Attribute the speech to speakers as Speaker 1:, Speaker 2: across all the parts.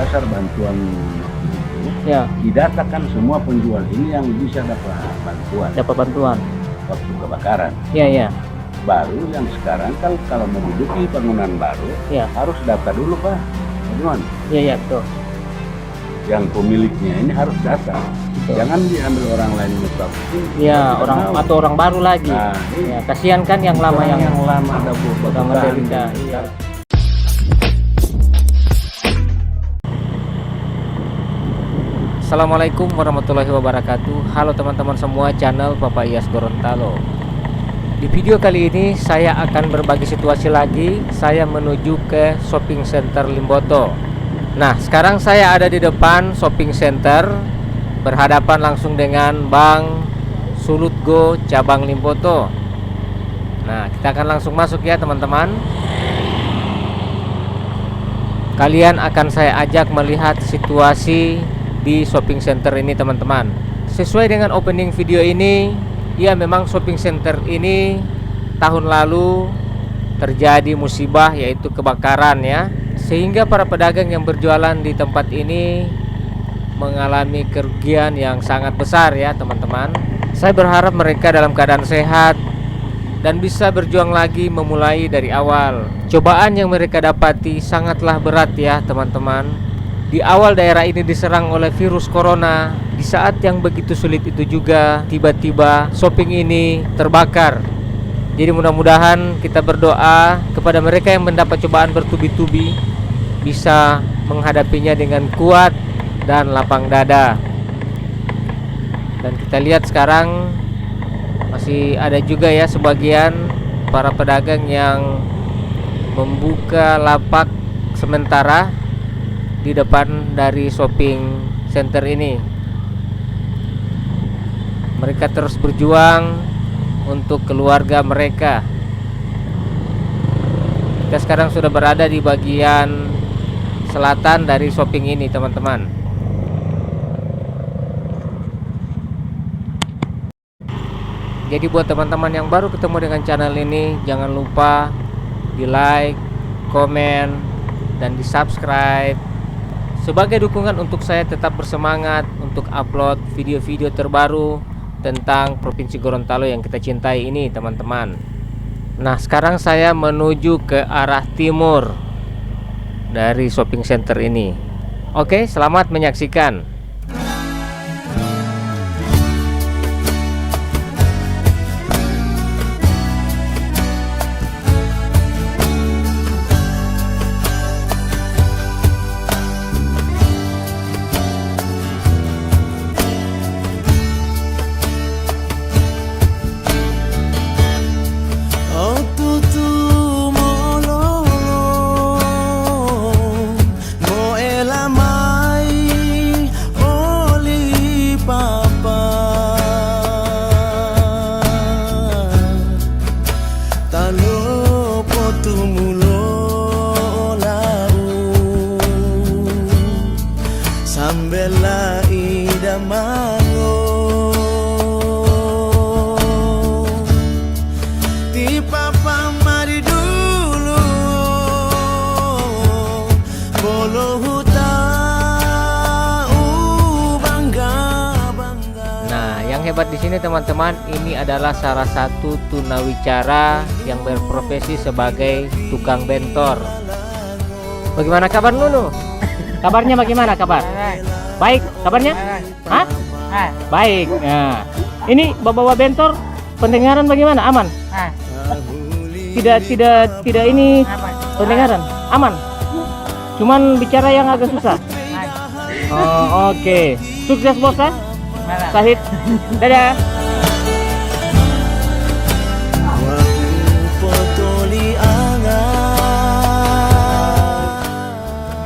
Speaker 1: dasar bantuan itu,
Speaker 2: Ya,
Speaker 1: didatakan semua penjual ini yang bisa dapat
Speaker 2: dapat bantuan.
Speaker 1: waktu kebakaran.
Speaker 2: Iya.
Speaker 1: Baru yang sekarang kan kalau mau menduduki bangunan baru
Speaker 2: Ya.
Speaker 1: harus data dulu Pak. Bagaimana?
Speaker 2: Iya, betul.
Speaker 1: Yang pemiliknya ini harus data.
Speaker 2: Betul.
Speaker 1: Jangan diambil orang lain mutlak.
Speaker 2: Iya, atau orang baru lagi.
Speaker 1: Nah, ini
Speaker 2: Ya, kasihan kan yang lama
Speaker 1: orang
Speaker 2: yang
Speaker 1: lama ada
Speaker 2: udah menderita. Iya. Assalamualaikum warahmatullahi wabarakatuh. Halo teman-teman semua channel Bapak Iyas Gorontalo. Di video kali ini saya akan berbagi situasi lagi. Saya menuju ke shopping center Limboto. Nah, sekarang saya ada di depan shopping center, berhadapan langsung dengan Bank Sulutgo cabang Limboto. Nah, kita akan langsung masuk ya teman-teman. Kalian akan saya ajak melihat situasi di shopping center ini teman-teman. Sesuai dengan opening video ini, ya memang shopping center ini tahun lalu terjadi musibah yaitu kebakaran ya, sehingga para pedagang yang berjualan di tempat ini mengalami kerugian yang sangat besar ya teman-teman. Saya berharap mereka dalam keadaan sehat dan bisa berjuang lagi memulai dari awal. Cobaan yang mereka dapati sangatlah berat ya teman-teman. Di awal daerah ini diserang oleh virus corona. Di saat yang begitu sulit itu juga tiba-tiba shopping ini terbakar. Jadi mudah-mudahan kita berdoa kepada mereka yang mendapat cobaan bertubi-tubi bisa menghadapinya dengan kuat dan lapang dada. Dan kita lihat sekarang masih ada juga ya sebagian para pedagang yang membuka lapak sementara di depan dari shopping center ini. Mereka terus berjuang untuk keluarga mereka. Kita sekarang sudah berada di bagian selatan dari shopping ini teman-teman. Jadi buat teman-teman yang baru ketemu dengan channel ini, jangan lupa di like, komen, dan di subscribe sebagai dukungan untuk saya tetap bersemangat untuk upload video-video terbaru tentang Provinsi Gorontalo yang kita cintai ini teman-teman. Nah, sekarang saya menuju ke arah timur dari shopping center ini. Oke, selamat menyaksikan.
Speaker 3: Sambela idamango di papa mari dulu bolo huta bangga.
Speaker 2: Nah, yang hebat di sini teman-teman, ini adalah salah satu tunawicara yang berprofesi sebagai tukang bentor. Bagaimana kabar Nunu? Kabarnya bagaimana kabar? Baik, kabarnya? Hah? Baik. Nah, ini bawa bentor, pendengaran bagaimana? Aman? Tidak ini pendengaran aman. Cuman bicara yang agak susah. Oh, oke. Sukses bos ya? Sahid. Dadah.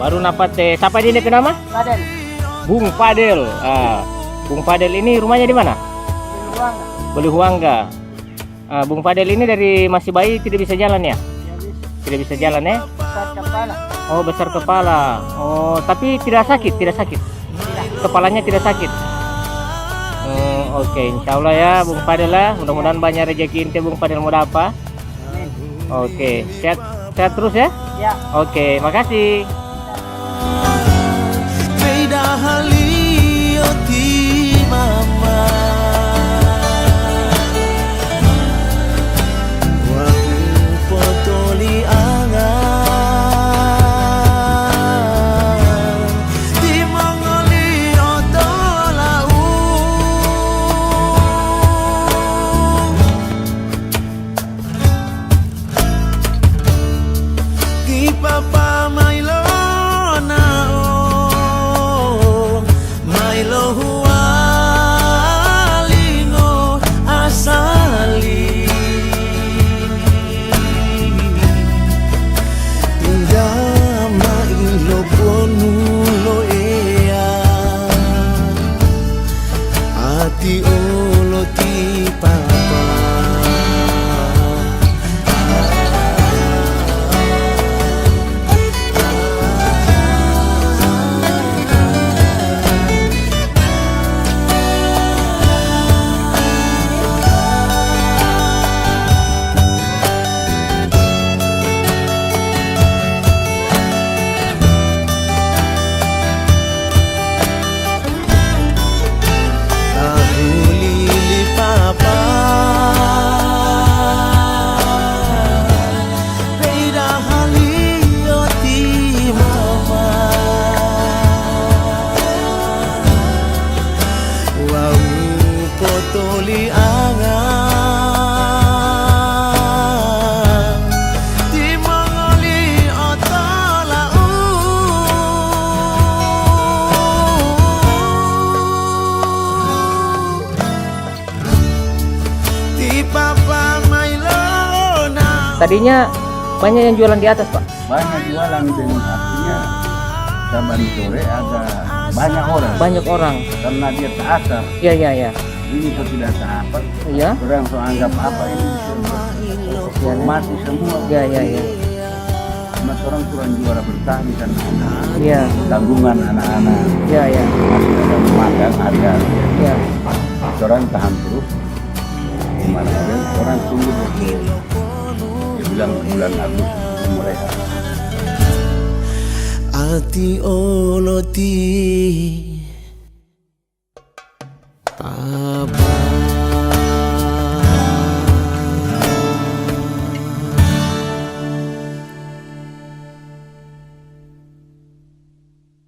Speaker 2: Baru napat siapa dia nama?
Speaker 4: Padel.
Speaker 2: Bung Padel. Bung Padel ini rumahnya di mana? Belihuangga. Bung Padel ini dari masih bayi tidak bisa jalan ya? Tidak bisa jalan ya?
Speaker 4: Besar kepala.
Speaker 2: Oh, besar kepala. Oh, tapi tidak sakit. Kepalanya tidak sakit. Oke, insya Allah ya Bung Padel lah. Mudah-mudahan banyak rezeki ente Bung Padel mau dapat. Oke, sehat terus ya?
Speaker 4: Ya.
Speaker 2: Oke, makasih. Tadinya banyak yang jualan di atas, Pak.
Speaker 1: Banyak jualan dengan artinya saban sore agak banyak orang.
Speaker 2: Banyak orang.
Speaker 1: Karena dia tak asar.
Speaker 2: Iya, iya, iya.
Speaker 1: Ini kok tidak tak apa.
Speaker 2: Iya.
Speaker 1: Orang so anggap apa ini mati semua.
Speaker 2: Iya, iya, iya.
Speaker 1: Mas orang kurang juara bertahan karena
Speaker 2: Iya.
Speaker 1: tanggungan anak-anak.
Speaker 2: Iya, iya.
Speaker 1: Masih ada makan ada.
Speaker 2: Iya.
Speaker 1: Orang tahan terus. Gimana ada orang tunggu betul. Dia bilang bulan Agustus mulai.
Speaker 3: Ati oloti